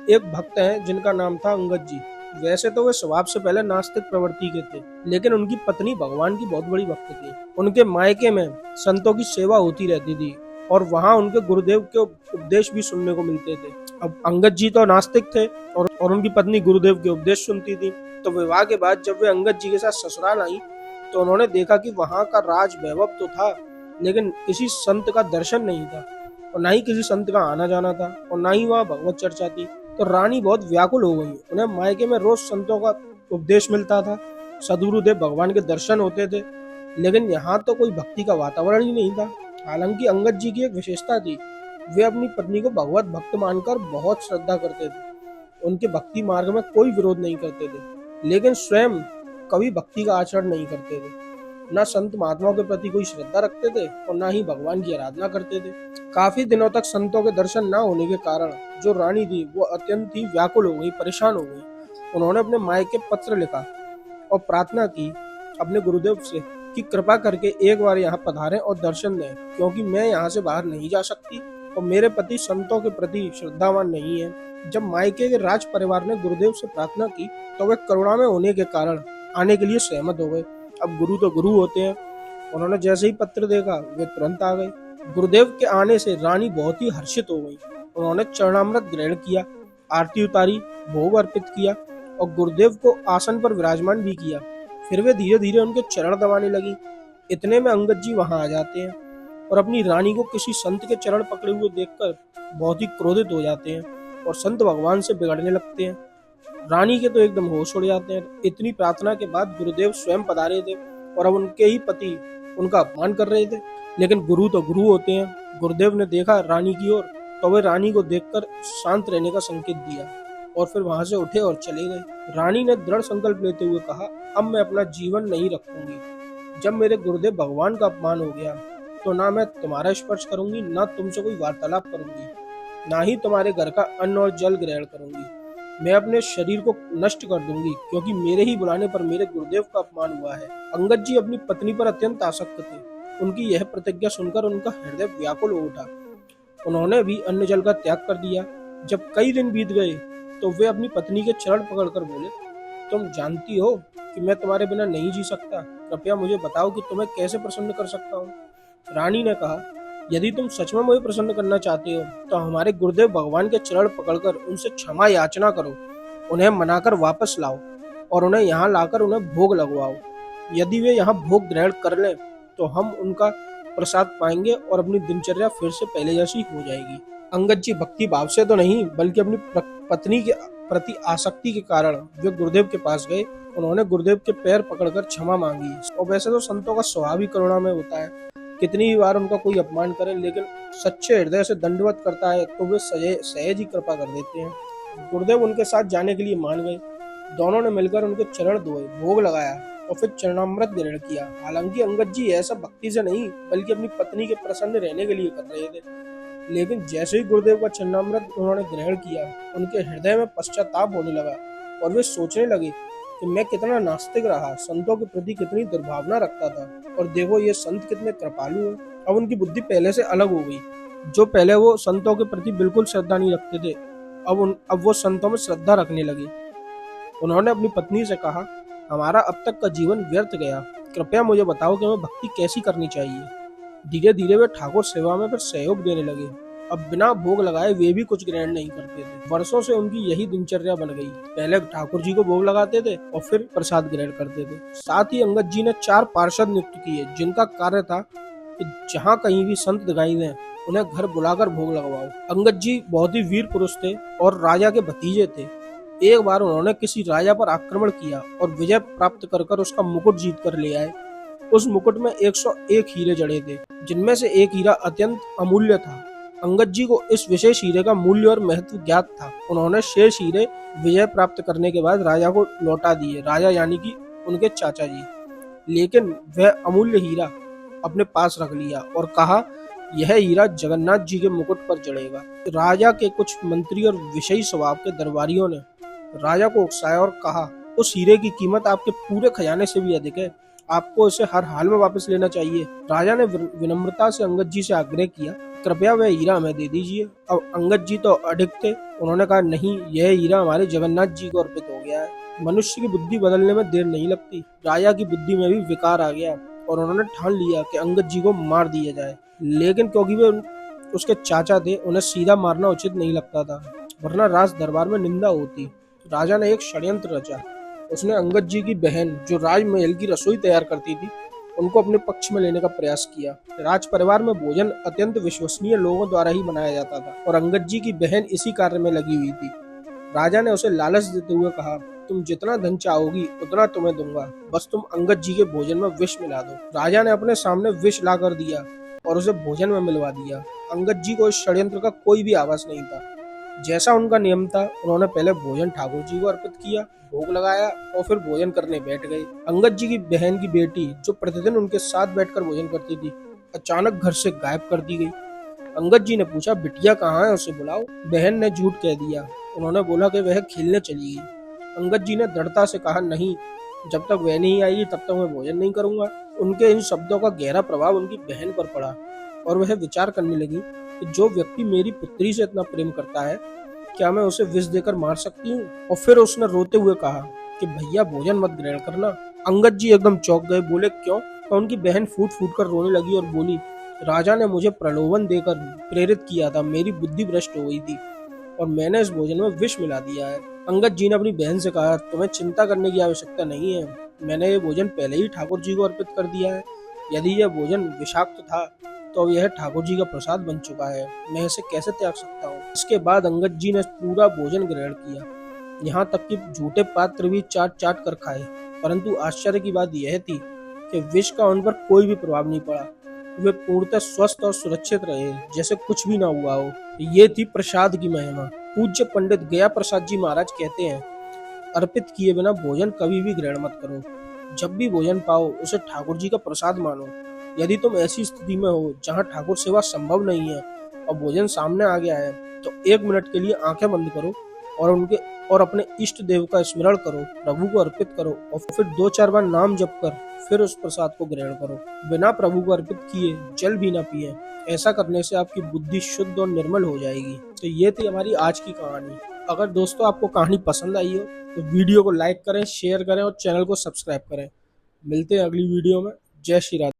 एक भक्त हैं जिनका नाम था अंगद जी। वैसे तो वे स्वभाव से पहले नास्तिक प्रवृत्ति के थे, लेकिन उनकी पत्नी भगवान की बहुत बड़ी भक्त थी। उनके मायके में संतों की सेवा होती रहती थी और वहाँ उनके गुरुदेव के उपदेश भी सुनने को मिलते थे। अब अंगद जी तो नास्तिक थे और उनकी पत्नी गुरुदेव के उपदेश सुनती थी। तो विवाह के बाद जब वे अंगद जी के साथ ससुराल आई तो उन्होंने देखा कि वहाँ का राज वैभव तो था, लेकिन किसी संत का दर्शन नहीं था और ना ही किसी संत का आना जाना था और ना ही वहाँ भगवत चर्चा थी। तो रानी बहुत व्याकुल हो गई। उन्हें मायके में रोज संतों का उपदेश मिलता था, सदगुरुदेव भगवान के दर्शन होते थे, लेकिन यहाँ तो कोई भक्ति का वातावरण ही नहीं था। हालांकि अंगद जी की एक विशेषता थी, वे अपनी पत्नी को भगवत भक्त मानकर बहुत श्रद्धा करते थे। उनके भक्ति मार्ग में कोई विरोध नहीं करते थे, लेकिन स्वयं कभी भक्ति का आचरण नहीं करते थे। न संत महात्माओं के प्रति कोई श्रद्धा रखते थे और न ही भगवान की आराधना करते थे। काफी दिनों तक संतों के दर्शन न होने के कारण जो रानी थी वो अत्यंत ही व्याकुल हो गई, परेशान हो गई। उन्होंने अपने मायके पत्र लिखा और प्रार्थना की अपने गुरुदेव से कि कृपा करके एक बार यहाँ पधारें और दर्शन दें, क्योंकि मैं यहाँ से बाहर नहीं जा सकती और मेरे पति संतों के प्रति श्रद्धावान नहीं है। जब मायके के राज परिवार ने गुरुदेव से प्रार्थना की तो वे करुणा में होने के कारण आने के लिए सहमत हो गए। अब गुरु तो गुरु होते हैं। उन्होंने जैसे ही पत्र देखा वे तुरंत आ गए। गुरुदेव के आने से रानी बहुत ही हर्षित हो गई। उन्होंने चरणामृत ग्रहण किया, आरती उतारी, भोग अर्पित किया और गुरुदेव को आसन पर विराजमान भी किया। फिर वे धीरे धीरे उनके चरण दबाने लगी। इतने में अंगद जी वहां आ जाते हैं और अपनी रानी को किसी संत के चरण पकड़े हुए देखकर बहुत ही क्रोधित हो जाते हैं और संत भगवान से बिगड़ने लगते हैं। रानी के तो एकदम होश उड़ जाते हैं। इतनी प्रार्थना के बाद गुरुदेव स्वयं पधारे थे और अब उनके ही पति उनका अपमान कर रहे थे, लेकिन गुरु तो गुरु होते हैं। गुरुदेव ने देखा रानी की ओर तो वे रानी को देखकर शांत रहने का संकेत दिया और फिर वहां से उठे और चले गए। रानी ने दृढ़ संकल्प लेते हुए कहा, अब मैं अपना जीवन नहीं रखूंगी। जब मेरे गुरुदेव भगवान का अपमान हो गया तो ना मैं तुम्हारा स्पर्श करूंगी, ना तुमसे कोई वार्तालाप करूंगी, ना ही तुम्हारे घर का अन्न और जल ग्रहण करूंगी। मैं अपने शरीर को नष्ट कर दूंगी, क्योंकि मेरे ही बुलाने पर मेरे गुरुदेव का अपमान हुआ है। अंगद जी अपनी पत्नी पर अत्यंत आसक्त थे। उनकी यह प्रतिज्ञा सुनकर उनका हृदय व्याकुल हो उठा। उन्होंने भी अन्न जल का त्याग कर दिया। जब कई दिन बीत गए तो वे अपनी पत्नी के चरण पकड़कर बोले, तुम जानती हो कि मैं तुम्हारे बिना नहीं जी सकता। कृपया मुझे बताओ कि तुम्हें कैसे प्रसन्न कर सकता हूँ। रानी ने कहा, यदि तुम सच में मुझे प्रसन्न करना चाहते हो तो हमारे गुरुदेव भगवान के चरण पकड़कर उनसे क्षमा याचना करो, उन्हें मनाकर वापस लाओ और उन्हें यहाँ लाकर उन्हें भोग लगवाओ। यदि वे यहाँ भोग ग्रहण कर लें तो हम उनका प्रसाद पाएंगे और अपनी दिनचर्या फिर से पहले जैसी हो जाएगी। अंगद जी भक्ति भाव से तो नहीं बल्कि अपनी पत्नी के प्रति आसक्ति के कारण वे गुरुदेव के पास गए। उन्होंने गुरुदेव के पैर पकड़कर क्षमा मांगी और वैसे तो संतों का स्वभाव ही करुणा में होता है। कितनी ही बार उनका कोई अपमान करे, लेकिन सच्चे हृदय से दंडवत करता है तो वे सहज ही कृपा कर देते हैं। गुरुदेव उनके साथ जाने के लिए मान गए। दोनों ने मिलकर उनके चरण धोए, भोग लगाया और फिर चरणामृत ग्रहण किया। हालांकि अंगद जी ऐसा भक्ति से नहीं बल्कि अपनी पत्नी के प्रसन्न रहने के लिए कर रहे थे, लेकिन जैसे ही गुरुदेव का चरणामृत उन्होंने ग्रहण किया उनके हृदय में पश्चाताप होने लगा और वे सोचने लगे कि मैं कितना नास्तिक रहा, संतों के प्रति कितनी दुर्भावना रखता था और देखो ये संत कितने कृपालु हैं। अब उनकी बुद्धि पहले से अलग हो गई। जो पहले वो संतों के प्रति बिल्कुल श्रद्धा नहीं रखते थे, अब वो संतों में श्रद्धा रखने लगे। उन्होंने अपनी पत्नी से कहा, हमारा अब तक का जीवन व्यर्थ गया, कृपया मुझे बताओ कि हमें भक्ति कैसी करनी चाहिए। धीरे धीरे वे ठाकुर सेवा में फिर सहयोग देने लगे। अब बिना भोग लगाए वे भी कुछ ग्रहण नहीं करते थे। वर्षों से उनकी यही दिनचर्या बन गई। पहले ठाकुर जी को भोग लगाते थे और फिर प्रसाद ग्रहण करते थे। साथ ही अंगद जी ने 4 पार्षद नियुक्त किए, जिनका कार्य था कि जहाँ कहीं भी संत दिखाई दें उन्हें घर बुलाकर भोग लगवाओ। अंगद जी बहुत ही वीर पुरुष थे और राजा के भतीजे थे। एक बार उन्होंने किसी राजा पर आक्रमण किया और विजय प्राप्त कर उसका मुकुट जीत कर ले आए। उस मुकुट में 101 हीरे जड़े थे, जिनमें से एक हीरा अत्यंत अमूल्य था। अंगद जी को इस विशेष हीरे का मूल्य और महत्व ज्ञात था। उन्होंने शेष हीरे विजय प्राप्त करने के बाद राजा को लौटा दिए, राजा यानी कि उनके चाचा जी। लेकिन वह अमूल्य हीरा अपने पास रख लिया और कहा, यह हीरा जगन्नाथ जी के मुकुट पर जड़ेगा। राजा के कुछ मंत्री और विषयी स्वभाव के दरबारियों ने राजा को उकसाया और कहा, उस हीरे की कीमत आपके पूरे खजाने से भी अधिक है, आपको इसे हर हाल में वापस लेना चाहिए। राजा ने विनम्रता से अंगद जी से आग्रह किया, कृपया वह हीरा हमें दे दीजिए। अब अंगद जी तो अडिग थे, उन्होंने कहा नहीं, यह हीरा हमारे जगन्नाथ जी को अर्पित हो गया है। मनुष्य की बुद्धि बदलने में देर नहीं लगती। राजा की बुद्धि में भी विकार आ गया और उन्होंने ठान लिया कि अंगद जी को मार दिया जाए, लेकिन क्योंकि वे उसके चाचा थे, उन्हें सीधा मारना उचित नहीं लगता था, वरना राज दरबार में निंदा होती। राजा ने एक षड्यंत्र रचा। उसने अंगद जी की बहन, जो राजमहल की रसोई तैयार करती थी, उनको अपने पक्ष में लेने का प्रयास किया। राज परिवार में भोजन अत्यंत विश्वसनीय लोगों द्वारा ही बनाया जाता था और अंगद जी की बहन इसी कार्य में लगी हुई थी। राजा ने उसे लालच देते हुए कहा, तुम जितना धन चाहोगी उतना तुम्हें दूंगा, बस तुम अंगद जी के भोजन में विष मिला दो। राजा ने अपने सामने विष ला कर दिया और उसे भोजन में मिलवा दिया। अंगद जी को इस षड्यंत्र का कोई भी आभास नहीं था। जैसा उनका नियम था, उन्होंने पहले भोजन ठाकुर जी को अर्पित किया, भोग लगाया और फिर भोजन करने बैठ गए। अंगद जी की बहन की बेटी, जो प्रतिदिन उनके साथ बैठकर भोजन करती थी, अचानक घर से गायब कर दी गई। अंगद जी ने पूछा, बिटिया कहाँ है, उसे बुलाओ। बहन ने झूठ कह दिया। उन्होंने बोला कि वह खेलने चली गई। अंगद जी ने दृढ़ता से कहा, नहीं, जब तक वह नहीं आई तब तक मैं भोजन नहीं करूंगा। उनके इन शब्दों का गहरा प्रभाव उनकी बहन पर पड़ा और वह विचार करने लगी कि जो व्यक्ति मेरी पुत्री से इतना प्रेम करता है, क्या मैं उसे विष देकर मार सकती हूँ? और फिर उसने रोते हुए कहा कि भैया, भोजन मत ग्रहण करना। अंगद जी एकदम चौंक गए, बोले क्यों? तो उनकी बहन फूट फूट कर रोने लगी और बोली, राजा ने मुझे प्रलोभन देकर प्रेरित किया था, मेरी बुद्धि भ्रष्ट हो गई थी और मैंने इस भोजन में विष मिला दिया है। अंगद जी ने अपनी बहन से कहा, तुम्हें चिंता करने की आवश्यकता नहीं है, मैंने ये भोजन पहले ही ठाकुर जी को अर्पित कर दिया है। यदि यह भोजन विषाक्त था तो अब यह ठाकुर जी का प्रसाद बन चुका है, मैं इसे कैसे त्याग सकता हूँ? इसके बाद अंगद जी ने पूरा भोजन ग्रहण किया, यहाँ तक कि झूठे पात्र भी चाट चाट कर खाए। परंतु आश्चर्य की बात यह थी कि विष का उन पर कोई भी प्रभाव नहीं पड़ा। वे पूर्णतः स्वस्थ और सुरक्षित रहे, जैसे कुछ भी ना हुआ हो। ये थी प्रसाद की महिमा। पूज्य पंडित गया प्रसाद जी महाराज कहते हैं, अर्पित किए बिना भोजन कभी भी ग्रहण मत करो। जब भी भोजन पाओ उसे ठाकुर जी का प्रसाद मानो। यदि तुम ऐसी स्थिति में हो जहाँ ठाकुर सेवा संभव नहीं है और भोजन सामने आ गया है, तो 1 मिनट के लिए आंखें बंद करो और अपने इष्ट देव का स्मरण करो, प्रभु को अर्पित करो और फिर 2-4 बार नाम जप कर फिर उस प्रसाद को ग्रहण करो। बिना प्रभु को अर्पित किए जल भी ना पिए। ऐसा करने से आपकी बुद्धि शुद्ध और निर्मल हो जाएगी। तो ये थी हमारी आज की कहानी। अगर दोस्तों आपको कहानी पसंद आई हो तो वीडियो को लाइक करें, शेयर करें और चैनल को सब्सक्राइब करें। मिलते हैं अगली वीडियो में। जय श्री राधे।